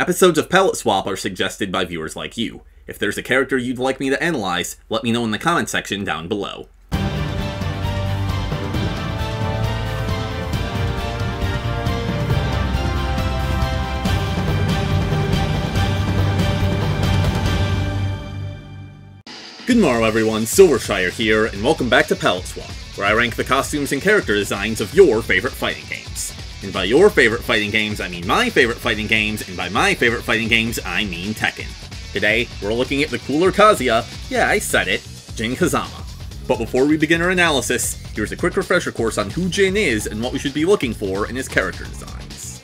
Episodes of Palette Swap are suggested by viewers like you. If there's a character you'd like me to analyze, let me know in the comment section down below. Good morrow everyone, Silvershire here, and welcome back to Palette Swap, where I rank the costumes and character designs of your favorite fighting games. And by your favorite fighting games, I mean my favorite fighting games, and by my favorite fighting games, I mean Tekken. Today, we're looking at the cooler Kazuya, yeah I said it, Jin Kazama. But before we begin our analysis, here's a quick refresher course on who Jin is and what we should be looking for in his character designs.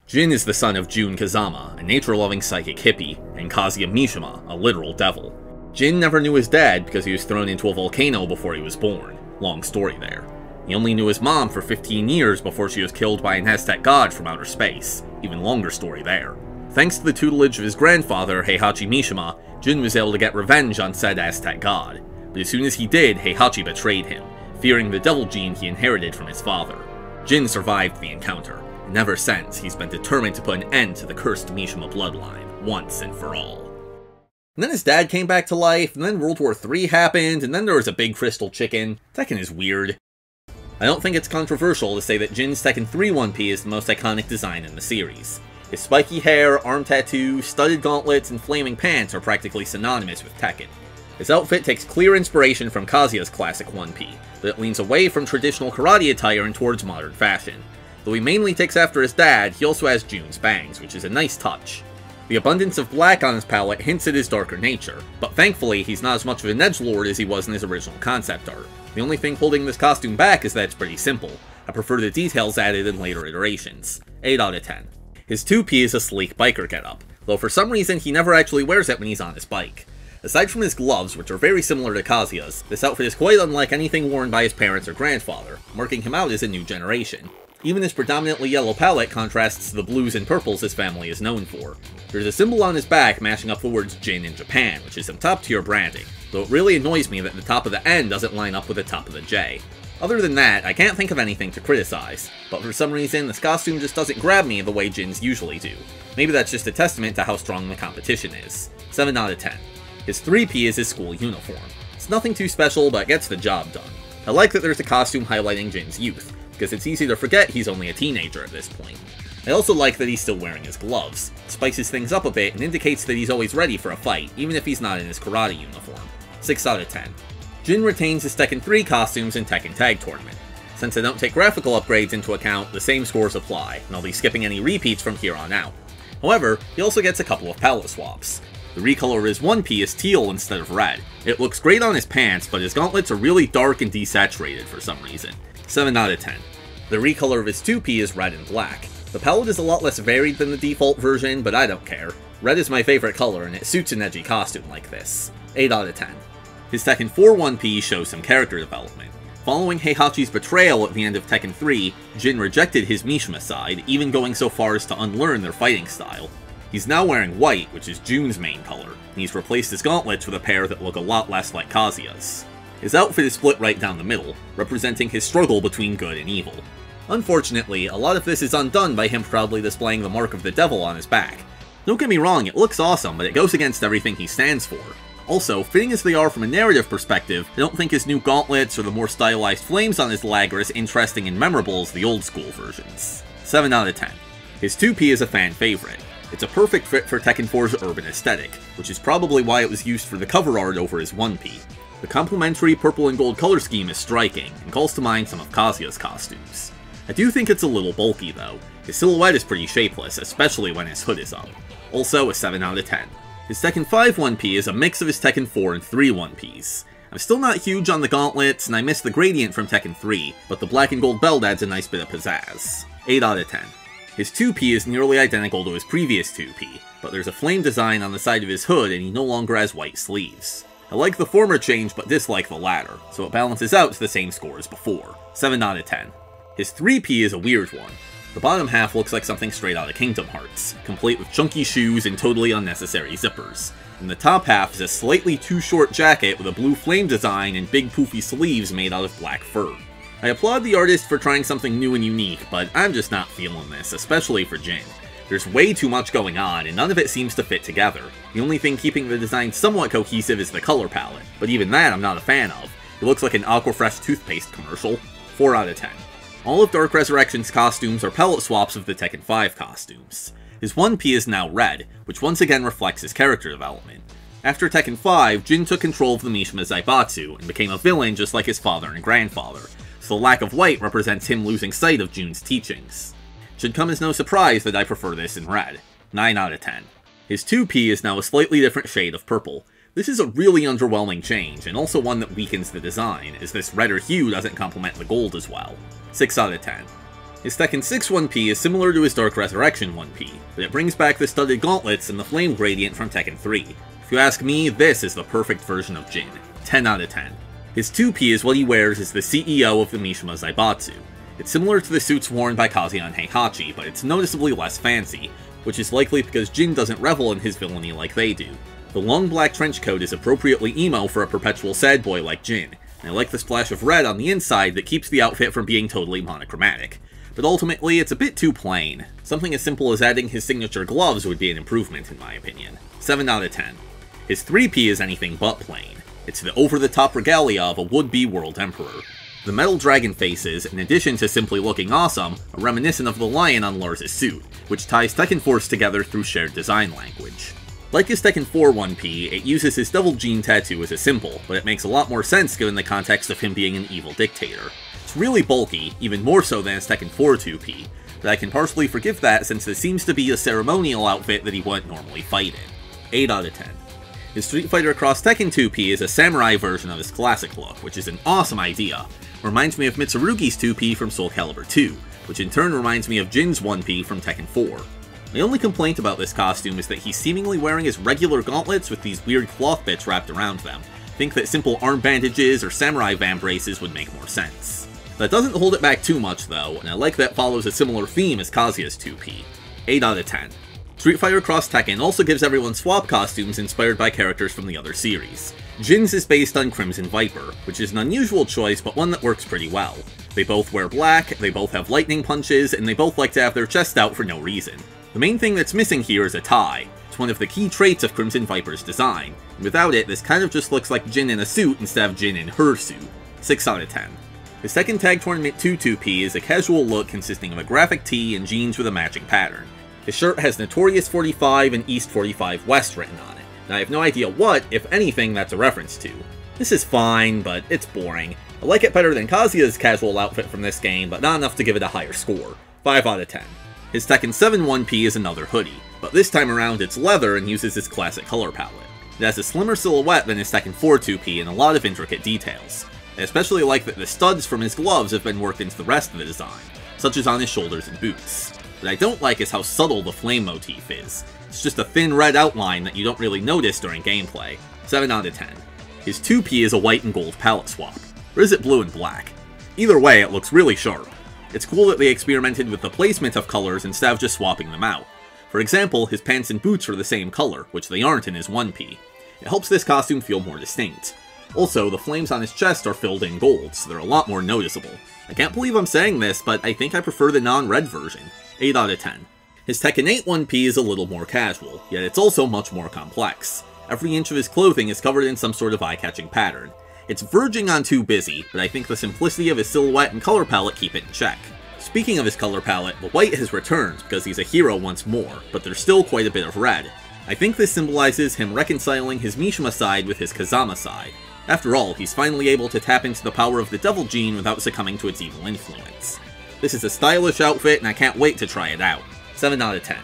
Jin is the son of Jun Kazama, a nature-loving psychic hippie, and Kazuya Mishima, a literal devil. Jin never knew his dad because he was thrown into a volcano before he was born. Long story there. He only knew his mom for 15 years before she was killed by an Aztec god from outer space. Even longer story there. Thanks to the tutelage of his grandfather, Heihachi Mishima, Jin was able to get revenge on said Aztec god. But as soon as he did, Heihachi betrayed him, fearing the devil gene he inherited from his father. Jin survived the encounter, and ever since, he's been determined to put an end to the cursed Mishima bloodline, once and for all. And then his dad came back to life, and then World War III happened, and then there was a big crystal chicken. Tekken is weird. I don't think it's controversial to say that Jin's Tekken 3 1P is the most iconic design in the series. His spiky hair, arm tattoo, studded gauntlets, and flaming pants are practically synonymous with Tekken. His outfit takes clear inspiration from Kazuya's classic 1P, but it leans away from traditional karate attire and towards modern fashion. Though he mainly takes after his dad, he also has Jun's bangs, which is a nice touch. The abundance of black on his palette hints at his darker nature, but thankfully he's not as much of an edgelord as he was in his original concept art. The only thing holding this costume back is that it's pretty simple. I prefer the details added in later iterations. 8 out of 10. His 2P is a sleek biker getup, though for some reason he never actually wears it when he's on his bike. Aside from his gloves, which are very similar to Kazuya's, this outfit is quite unlike anything worn by his parents or grandfather, marking him out as a new generation. Even his predominantly yellow palette contrasts to the blues and purples his family is known for. There's a symbol on his back matching up the words Jin in Japan, which is some top tier branding, though it really annoys me that the top of the N doesn't line up with the top of the J. Other than that, I can't think of anything to criticize, but for some reason this costume just doesn't grab me the way Jin's usually do. Maybe that's just a testament to how strong the competition is. 7 out of 10. His 3P is his school uniform. It's nothing too special, but it gets the job done. I like that there's a costume highlighting Jin's youth, because it's easy to forget he's only a teenager at this point. I also like that he's still wearing his gloves. It spices things up a bit and indicates that he's always ready for a fight, even if he's not in his karate uniform. 6 out of 10. Jin retains his Tekken 3 costumes in Tekken Tag Tournament. Since I don't take graphical upgrades into account, the same scores apply, and I'll be skipping any repeats from here on out. However, he also gets a couple of palette swaps. The recolor of his 1P is teal instead of red. It looks great on his pants, but his gauntlets are really dark and desaturated for some reason. 7 out of 10. The recolor of his 2P is red and black. The palette is a lot less varied than the default version, but I don't care. Red is my favorite color, and it suits an edgy costume like this. 8 out of 10. His Tekken 4 1P shows some character development. Following Heihachi's betrayal at the end of Tekken 3, Jin rejected his Mishima side, even going so far as to unlearn their fighting style. He's now wearing white, which is Jun's main color, and he's replaced his gauntlets with a pair that look a lot less like Kazuya's. His outfit is split right down the middle, representing his struggle between good and evil. Unfortunately, a lot of this is undone by him proudly displaying the mark of the devil on his back. Don't get me wrong, it looks awesome, but it goes against everything he stands for. Also, fitting as they are from a narrative perspective, I don't think his new gauntlets or the more stylized flames on his leg are as interesting and memorable as the old school versions. 7 out of 10. His 2P is a fan favorite. It's a perfect fit for Tekken 4's urban aesthetic, which is probably why it was used for the cover art over his 1P. The complementary purple and gold color scheme is striking, and calls to mind some of Kazuya's costumes. I do think it's a little bulky though. His silhouette is pretty shapeless, especially when his hood is up. Also a 7 out of 10. His Tekken 5 1P is a mix of his Tekken 4 and 3 1Ps. I'm still not huge on the gauntlets, and I miss the gradient from Tekken 3, but the black and gold belt adds a nice bit of pizzazz. 8 out of 10. His 2P is nearly identical to his previous 2P, but there's a flame design on the side of his hood and he no longer has white sleeves. I like the former change but dislike the latter, so it balances out to the same score as before. 7 out of 10. His 3P is a weird one. The bottom half looks like something straight out of Kingdom Hearts, complete with chunky shoes and totally unnecessary zippers. And the top half is a slightly too short jacket with a blue flame design and big poofy sleeves made out of black fur. I applaud the artist for trying something new and unique, but I'm just not feeling this, especially for Jin. There's way too much going on, and none of it seems to fit together. The only thing keeping the design somewhat cohesive is the color palette, but even that I'm not a fan of. It looks like an Aquafresh toothpaste commercial. 4 out of 10. All of Dark Resurrection's costumes are palette swaps of the Tekken 5 costumes. His 1P is now red, which once again reflects his character development. After Tekken 5, Jin took control of the Mishima Zaibatsu and became a villain just like his father and grandfather, so the lack of white represents him losing sight of Jun's teachings. Should come as no surprise that I prefer this in red. 9 out of 10. His 2P is now a slightly different shade of purple. This is a really underwhelming change, and also one that weakens the design, as this redder hue doesn't complement the gold as well. 6 out of 10. His Tekken 6 1P is similar to his Dark Resurrection 1P, but it brings back the studded gauntlets and the flame gradient from Tekken 3. If you ask me, this is the perfect version of Jin. 10 out of 10. His 2P is what he wears as the CEO of the Mishima Zaibatsu. It's similar to the suits worn by Kazuya and Heihachi, but it's noticeably less fancy, which is likely because Jin doesn't revel in his villainy like they do. The long black trench coat is appropriately emo for a perpetual sad boy like Jin, and I like the splash of red on the inside that keeps the outfit from being totally monochromatic. But ultimately, it's a bit too plain. Something as simple as adding his signature gloves would be an improvement in my opinion. 7 out of 10. His 3P is anything but plain. It's the over-the-top regalia of a would-be world emperor. The metal dragon faces, in addition to simply looking awesome, are reminiscent of the lion on Lars' suit, which ties Tekken Force together through shared design language. Like his Tekken 4 1P, it uses his Devil Gene tattoo as a symbol, but it makes a lot more sense given the context of him being an evil dictator. It's really bulky, even more so than his Tekken 4 2P, but I can partially forgive that since this seems to be a ceremonial outfit that he wouldn't normally fight in. 8 out of 10. His Street Fighter Cross Tekken 2P is a samurai version of his classic look, which is an awesome idea. Reminds me of Mitsurugi's 2P from Soul Calibur 2, which in turn reminds me of Jin's 1P from Tekken 4. My only complaint about this costume is that he's seemingly wearing his regular gauntlets with these weird cloth bits wrapped around them. I think that simple arm bandages or samurai vambraces would make more sense. That doesn't hold it back too much though, and I like that it follows a similar theme as Kazuya's 2P. 8 out of 10. Street Fighter Cross Tekken also gives everyone swap costumes inspired by characters from the other series. Jin's is based on Crimson Viper, which is an unusual choice but one that works pretty well. They both wear black, they both have lightning punches, and they both like to have their chest out for no reason. The main thing that's missing here is a tie. It's one of the key traits of Crimson Viper's design, and without it, this kind of just looks like Jin in a suit instead of Jin in her suit. 6 out of 10. His Tekken Tag Tournament 2 2P is a casual look consisting of a graphic tee and jeans with a matching pattern. His shirt has Notorious 45 and East 45 West written on it, and I have no idea what, if anything, that's a reference to. This is fine, but it's boring. I like it better than Kazuya's casual outfit from this game, but not enough to give it a higher score. 5 out of 10. His Tekken 7 1P is another hoodie, but this time around it's leather and uses his classic color palette. It has a slimmer silhouette than his Tekken 4 2P and a lot of intricate details. I especially like that the studs from his gloves have been worked into the rest of the design, such as on his shoulders and boots. What I don't like is how subtle the flame motif is. It's just a thin red outline that you don't really notice during gameplay. 7 out of 10. His 2P is a white and gold palette swap, or is it blue and black? Either way, it looks really sharp. It's cool that they experimented with the placement of colors instead of just swapping them out. For example, his pants and boots are the same color, which they aren't in his 1P. It helps this costume feel more distinct. Also, the flames on his chest are filled in gold, so they're a lot more noticeable. I can't believe I'm saying this, but I think I prefer the non-red version. 8 out of 10. His Tekken 8 1P is a little more casual, yet it's also much more complex. Every inch of his clothing is covered in some sort of eye-catching pattern. It's verging on too busy, but I think the simplicity of his silhouette and color palette keep it in check. Speaking of his color palette, the white has returned because he's a hero once more, but there's still quite a bit of red. I think this symbolizes him reconciling his Mishima side with his Kazama side. After all, he's finally able to tap into the power of the Devil Gene without succumbing to its evil influence. This is a stylish outfit and I can't wait to try it out. 7 out of 10.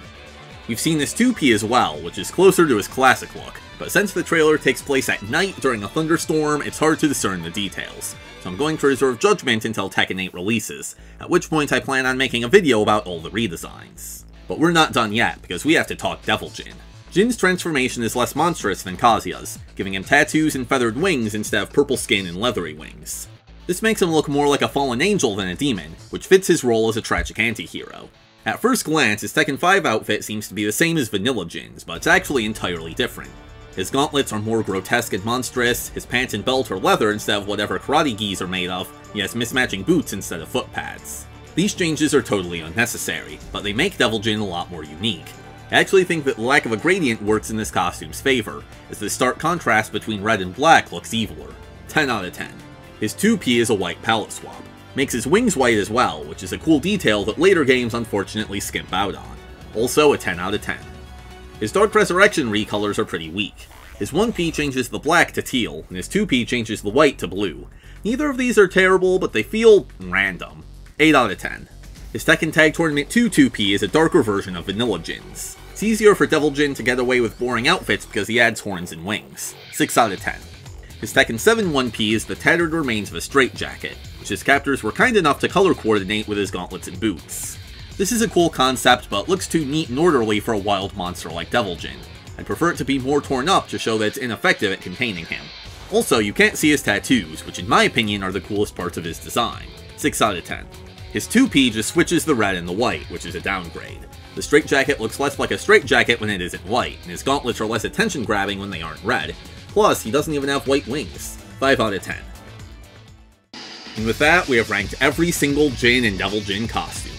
We've seen this 2P as well, which is closer to his classic look, but since the trailer takes place at night during a thunderstorm, it's hard to discern the details. So I'm going to reserve judgment until Tekken 8 releases, at which point I plan on making a video about all the redesigns. But we're not done yet, because we have to talk Devil Jin. Jin's transformation is less monstrous than Kazuya's, giving him tattoos and feathered wings instead of purple skin and leathery wings. This makes him look more like a fallen angel than a demon, which fits his role as a tragic anti-hero. At first glance, his Tekken 5 outfit seems to be the same as Vanilla Jin's, but it's actually entirely different. His gauntlets are more grotesque and monstrous, his pants and belt are leather instead of whatever karate gis are made of, he has mismatching boots instead of foot pads. These changes are totally unnecessary, but they make Devil Jin a lot more unique. I actually think that the lack of a gradient works in this costume's favor, as the stark contrast between red and black looks eviler. 10 out of 10. His 2P is a white palette swap. Makes his wings white as well, which is a cool detail that later games unfortunately skimp out on. Also a 10 out of 10. His Dark Resurrection recolors are pretty weak. His 1P changes the black to teal, and his 2P changes the white to blue. Neither of these are terrible, but they feel random. 8 out of 10. His Tekken Tag Tournament 2 2P is a darker version of Vanilla Jin's. It's easier for Devil Jin to get away with boring outfits because he adds horns and wings. 6 out of 10. His Tekken 7 1P is the tattered remains of a straitjacket, which his captors were kind enough to color coordinate with his gauntlets and boots. This is a cool concept, but looks too neat and orderly for a wild monster like Devil Jin. I'd prefer it to be more torn up to show that it's ineffective at containing him. Also, you can't see his tattoos, which in my opinion are the coolest parts of his design. 6 out of 10. His 2P just switches the red and the white, which is a downgrade. The straitjacket looks less like a straitjacket when it isn't white, and his gauntlets are less attention-grabbing when they aren't red. Plus, he doesn't even have white wings. 5 out of 10. And with that, we have ranked every single Jin and Devil Jin costume.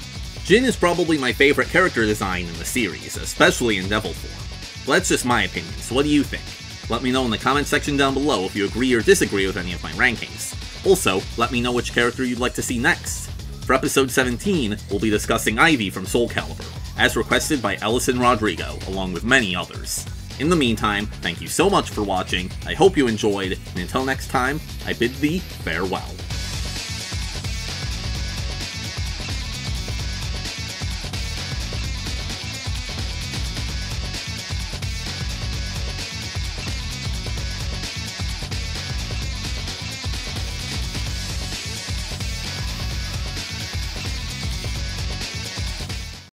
Jin is probably my favorite character design in the series, especially in Devil form. But that's just my opinion, so what do you think? Let me know in the comment section down below if you agree or disagree with any of my rankings. Also, let me know which character you'd like to see next. For episode 17, we'll be discussing Ivy from Soul Calibur, as requested by Ellison Rodrigo, along with many others. In the meantime, thank you so much for watching, I hope you enjoyed, and until next time, I bid thee farewell.